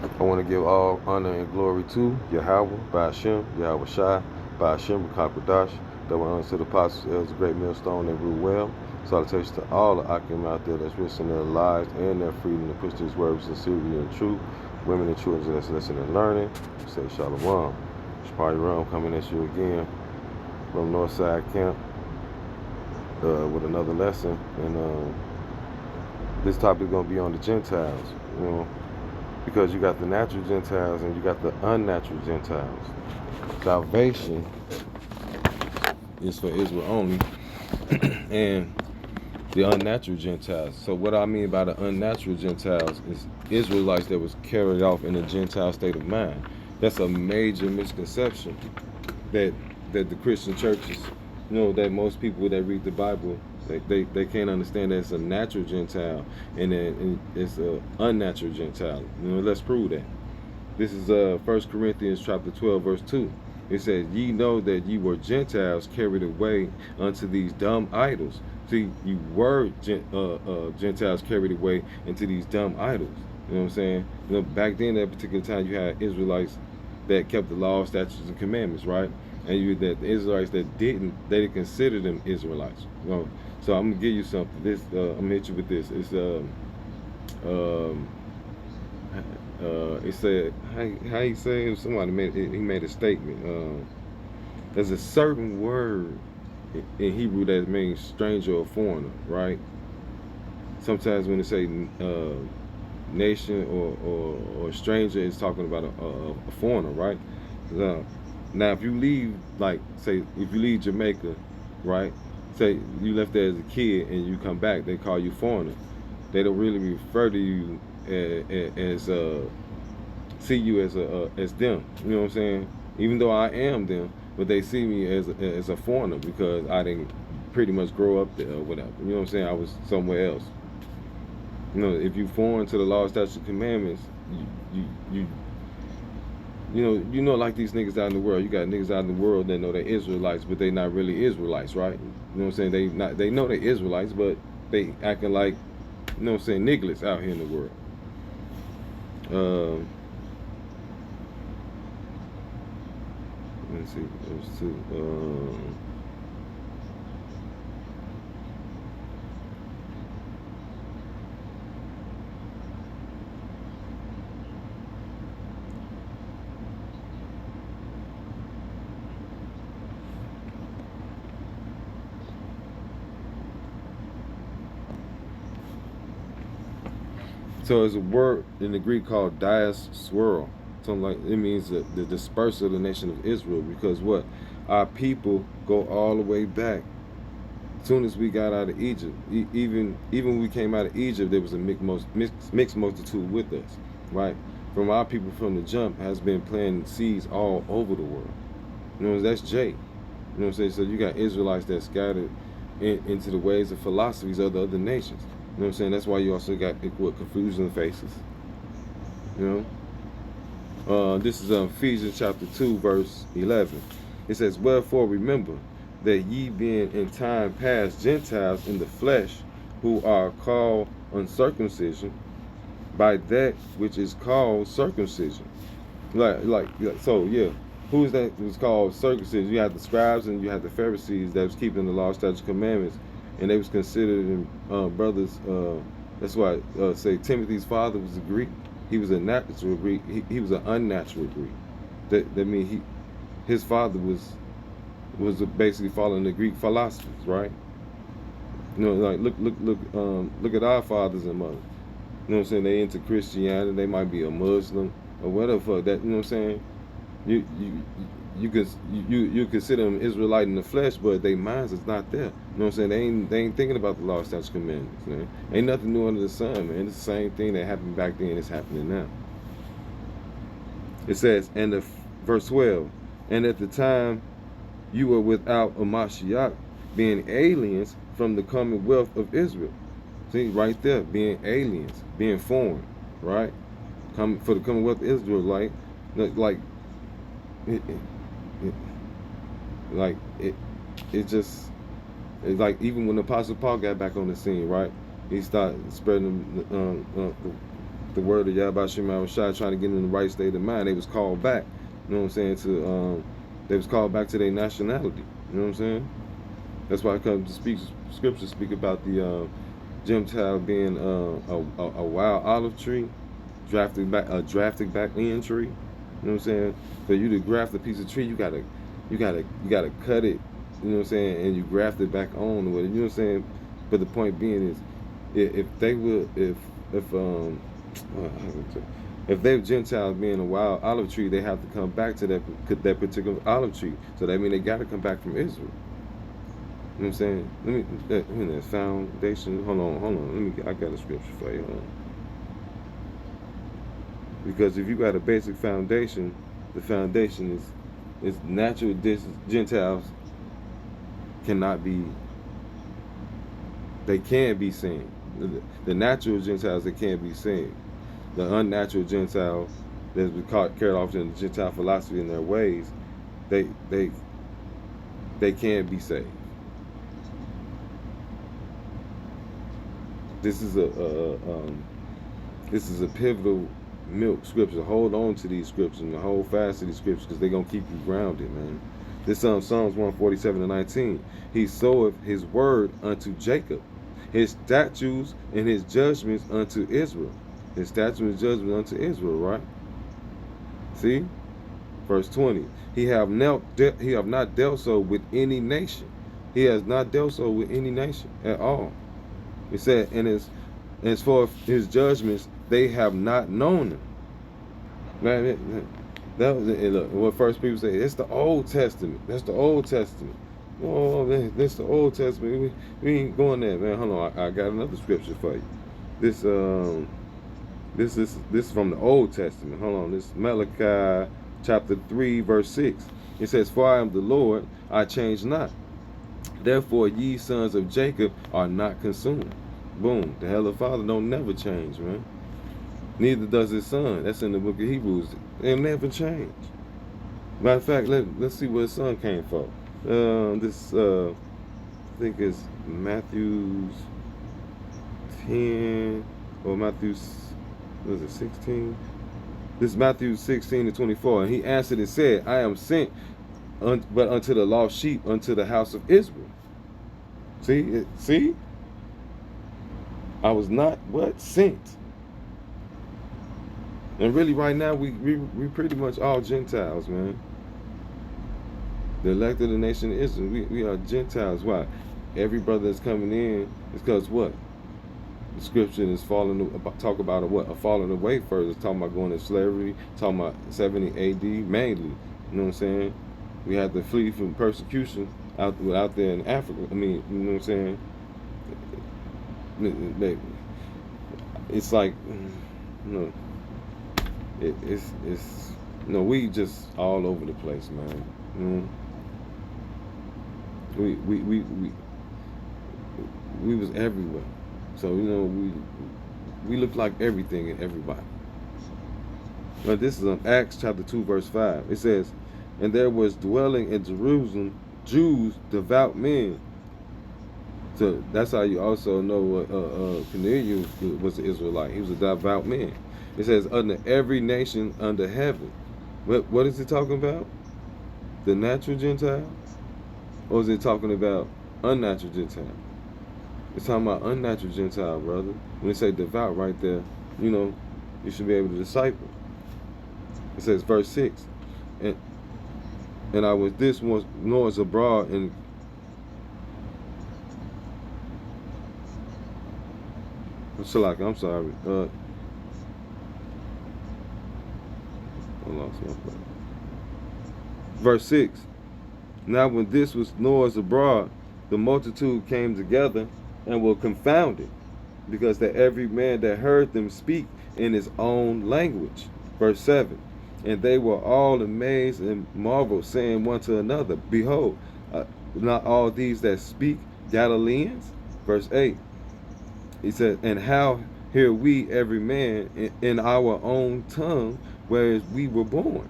I want to give all honor and glory to Yahweh, by Hashem, Yahweh Shai, by Hashem, Rakakwadash, that were honor to the apostles as a great millstone that rule well. Salutations to all the Akim out there that's risking their lives and their freedom to push this word with sincerity and truth. Women and children that's listening and learning. Say Shalom. It's Party Rum coming at you again from Northside Camp with another lesson. And this topic is going to be on the Gentiles, you know, because you got the natural Gentiles and you got the unnatural Gentiles. Salvation is for Israel only, and the unnatural Gentiles. So what I mean by the unnatural Gentiles is Israelites that was carried off in a Gentile state of mind. That's a major misconception that the Christian churches, you know, that most people that read the Bible, they can't understand that it's a natural Gentile and then it's an unnatural Gentile. You know, let's prove that. This is 1 Corinthians chapter 12, verse 2. It says, ye know that ye were Gentiles carried away unto these dumb idols. See, you were Gentiles carried away into these dumb idols. You know what I'm saying? You know, back then, at that particular time, you had Israelites that kept the law, statutes, and commandments, right? And you that the Israelites that didn't, they didn't consider them Israelites. You know? So I'm gonna give you something. This I'm gonna hit you with this. It's it said how he said somebody made he made a statement. There's a certain word in Hebrew that means stranger or foreigner, right? Sometimes when they say nation or stranger, it's talking about a foreigner, right? Now, if you leave, like, say, if you leave Jamaica, right? Say you left there as a kid and you come back, they call you foreigner. They don't really refer to you as see you as them. You know what I'm saying? Even though I am them, but they see me as a foreigner because I didn't pretty much grow up there or whatever. You know what I'm saying? I was somewhere else. You know, if you foreign to the law, statutes, and commandments, you you you know, like these niggas out in the world. You got niggas out in the world that know they're Israelites, but they not really Israelites, right? You know what I'm saying? They know they're Israelites, but they acting like, you know what I'm saying, nigglets out here in the world. Let's see, there's two. So it's a word in the Greek called diaspora. Something like it means the dispersal of the nation of Israel. Because what? Our people go all the way back. As soon as we got out of Egypt, even when we came out of Egypt, there was a mixed multitude with us, right? From our people from the jump has been planting seeds all over the world. You know, that's Jay. You know what I'm saying? So you got Israelites that scattered into the ways and philosophies of the other nations. You know what I'm saying? That's why you also got what confusion faces. You know? This is Ephesians chapter 2, verse 11. It says, wherefore remember that ye being in time past Gentiles in the flesh, who are called uncircumcision, by that which is called circumcision. So yeah. Who's that was called circumcision? You had the scribes and you had the Pharisees that was keeping the law, statutes, commandments, and they was considered brothers. That's why say Timothy's father was a Greek. He was a natural Greek. He was an unnatural Greek. That means his father was basically following the Greek philosophies, right? You know, like look at our fathers and mothers. You know what I'm saying? They into Christianity. They might be a Muslim or whatever. That, you know what I'm saying? You you consider them Israelite in the flesh, but their minds is not there. You know what I'm saying? They ain't thinking about the law, statutes, commandments, man. Ain't nothing new under the sun, man. It's the same thing that happened back then. It's happening now. It says, and verse 12, and at the time you were without a Mashiach, being aliens from the commonwealth of Israel. See, right there, being aliens, being foreign, right? Come for the commonwealth of Israel, like it, it, like it just it's like even when the Apostle Paul got back on the scene, right? He started spreading the word of Yahweh Shema Rashad, trying to get in the right state of mind, they was called back. You know what I'm saying? They was called back to their nationality. You know what I'm saying? That's why it comes to scriptures speak about the Gentile being a wild olive tree, drafted back in tree. You know what I'm saying? For you to graft a piece of tree, you gotta cut it. You know what I'm saying? And you graft it back on with it. You know what I'm saying? But the point being is, if they would, if if they're Gentiles being a wild olive tree, they have to come back to that particular olive tree. So that means they got to come back from Israel. You know what I'm saying? Let me that foundation. Hold on. I got a scripture for you. Because if you got a basic foundation, the foundation is natural. Gentiles cannot be. They can be seen. The natural Gentiles, they can't be seen. The unnatural Gentiles that's been carried off in the Gentile philosophy and their ways, they can't be saved. This is a pivotal milk scripture. Hold on to these scriptures and hold fast to these scriptures because they're gonna keep you grounded, man. This Psalms 147:19. He soweth his word unto Jacob, his statutes and his judgments unto Israel. His statutes and judgments unto Israel, right? See? Verse 20. He have not dealt so with any nation. He has not dealt so with any nation at all. He said, and as for his judgments, they have not known him. Man, that was it. Look, what first people say, it's the Old Testament. That's the Old Testament. Oh, man, that's the Old Testament. We ain't going there, man. Hold on, I got another scripture for you. This is from the Old Testament. Hold on, this is Malachi chapter 3, verse 6. It says, "For I am the Lord, I change not. Therefore, ye sons of Jacob are not consumed." Boom. The hell of Father don't never change, man. Neither does his son. That's in the book of Hebrews. They'll never change. Matter of fact, let's see where his son came from. I think it's Matthew's 10 or Matthew's, was it 16? This is Matthew 16:24. And he answered and said, I am sent but unto the lost sheep, unto the house of Israel. See? I was not sent. And really right now we pretty much all Gentiles, man. The elect of the nation of Israel. We are Gentiles. Why? Every brother that's coming in is because what? The scripture is talk about a falling away first. It's talking about going to slavery, talking about 70 AD mainly. You know what I'm saying? We had to flee from persecution out there in Africa. I mean, you know what I'm saying? It's like, you know, it's we just all over the place, man. You know? We was everywhere. So, you know, we look like everything and everybody. Now this is on Acts chapter 2, verse 5. It says, and there was dwelling in Jerusalem Jews, devout men. So that's how you also know Cornelius was an Israelite. He was a devout man. It says, under every nation under heaven. What is it talking about? The natural Gentile? Or is it talking about unnatural Gentile? It's talking about unnatural Gentile, brother. When they say devout right there, you know, you should be able to disciple. It says, verse 6, and I was this once noise abroad in Salaki, I'm sorry. I lost my place. Verse 6. Now when this was noise abroad, the multitude came together and were confounded, because that every man that heard them speak in his own language. Verse 7. And they were all amazed and marveled, saying one to another, behold, not all these that speak Galileans? Verse 8. He said, and how hear we every man in our own tongue, whereas we were born?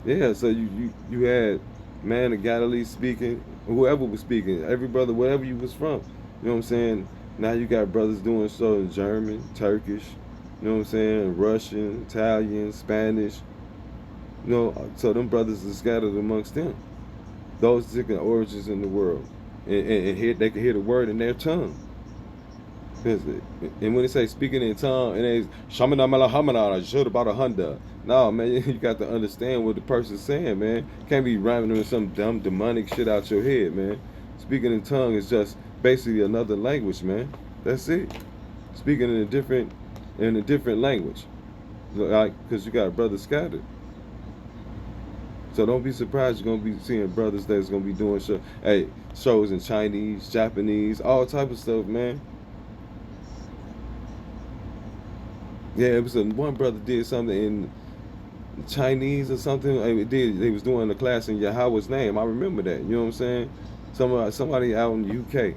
Yeah, so you had man of Galilee speaking, whoever was speaking, every brother, wherever you was from. You know what I'm saying? Now you got brothers doing so in German, Turkish, You know what I'm saying? Russian, Italian, Spanish. You know, so them brothers are scattered amongst them. Those different origins in the world, and hear, they can hear the word in their tongue. And when they say speaking in tongue, and they shamana malahamana, showed about a Honda. No, man, you got to understand what the person's saying, man. Can't be rhyming with some dumb demonic shit out your head, man. Speaking in tongue is just basically another language, man. That's it. Speaking in a different language, like because you got brothers scattered. So don't be surprised you're gonna be seeing brothers that's gonna be doing shows in Chinese, Japanese, all type of stuff, man. Yeah, it was one brother did something in Chinese or something. They was doing a class in Yahweh's name. I remember that. You know what I'm saying? Somebody out in the UK.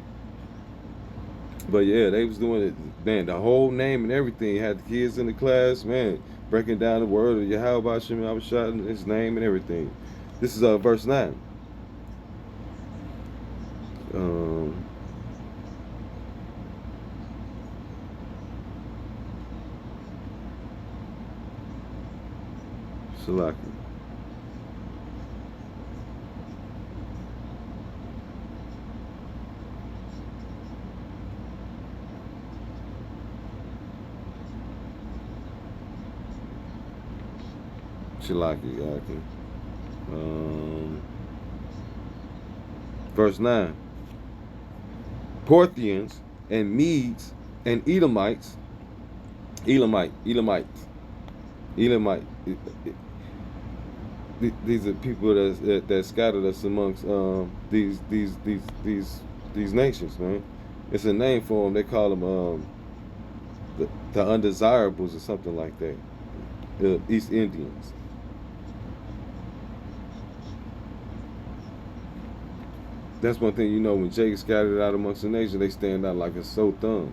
But yeah, they was doing it. Man, the whole name and everything. Had the kids in the class, man, breaking down the word of Yahweh Shem. I was shouting his name and everything. This is verse 9. Um, Salaki. Shilaki. Okay. Um, verse 9. Parthians and Medes and Elamites. Elamite. These are people that scattered us amongst these nations, man. It's a name for them. They call them the undesirables or something like that. East Indians. That's one thing, you know, when Jake scattered out amongst the nation, they stand out like a sore thumb.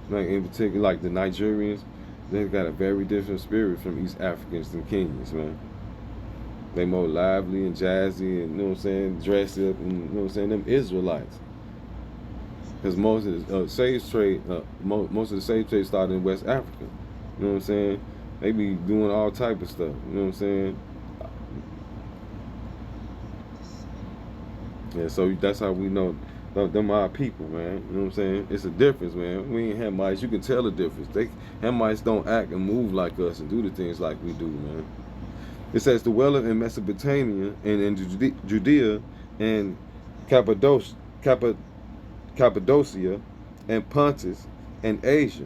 Like in particular, like the Nigerians, they've got a very different spirit from East Africans than Kenyans, man. They more lively and jazzy and, you know what I'm saying, dressed up and, you know what I'm saying, them Israelites. Because most of the most of the slave trade started in West Africa. You know what I'm saying? They be doing all type of stuff. You know what I'm saying? Yeah, so that's how we know them our people, man. You know what I'm saying? It's a difference, man. We ain't Hamites. You can tell the difference. Hamites don't act and move like us and do the things like we do, man. It says dwelleth in Mesopotamia and in Judea and Cappadocia, Cappadocia and Pontus and Asia.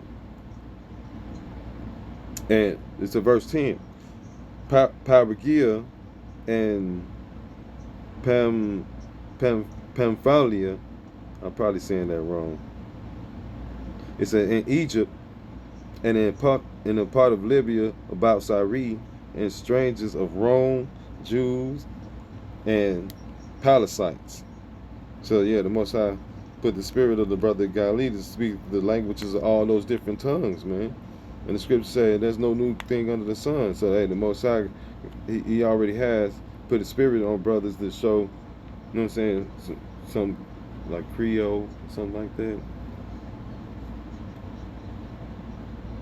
And it's a verse 10. Paragia and Pam, Pamphylia. I'm probably saying that wrong. It said in Egypt and in a part of Libya about Syria and strangers of Rome, Jews, and Palestinians. So yeah, the Most High put the spirit of the brother Galilee to speak the languages of all those different tongues, man. And the scripture said there's no new thing under the sun. So hey, the Most High, he already has put a spirit on brothers to show, you know what I'm saying, some like Creole, something like that.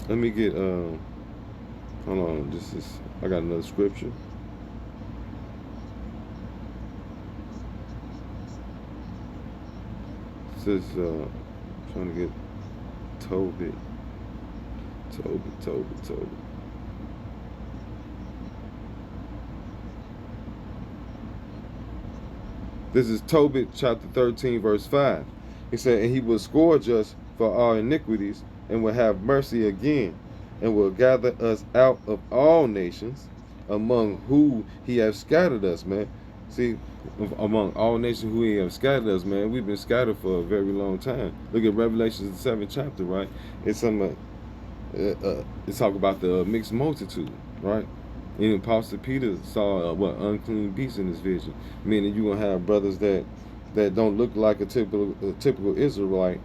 Let me get hold on, this is I got another scripture. It says trying to get Tobit. This is Tobit chapter 13, verse 5. He said, and he will scourge us for our iniquities, and will have mercy again, and will gather us out of all nations, among who he has scattered us, man. See, among all nations who he has scattered us, man. We've been scattered for a very long time. Look at Revelation, the 7th chapter, right? It's some it's talk about the mixed multitude, right? And Apostle Peter saw unclean beasts in his vision, meaning you're gonna have brothers that don't look like a typical Israelite,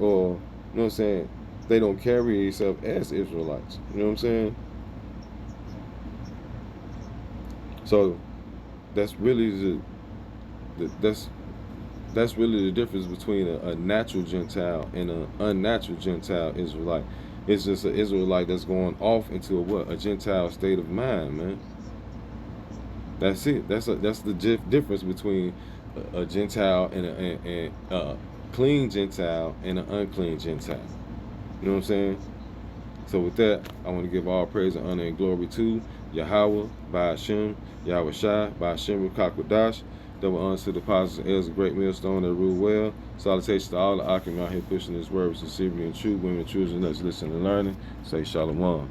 or you know what I'm saying, they don't carry themselves as Israelites. You know what I'm saying? So that's really that's really the difference between a natural Gentile and an unnatural Gentile Israelite. It's just an Israelite that's going off into a what? A Gentile state of mind, man. That's it. That's the difference between a Gentile and a clean Gentile and an unclean Gentile. You know what I'm saying? So with that, I want to give all praise and honor and glory to Yahweh, by Hashem, Yahweh Shai, by Hashem Rukakwadash. Double honor to the apostles and elders, a great millstone that rule well. Salutations to all the Akim out here pushing this word with sincerity and truth, women and children that's listening and learning. Say Shalom.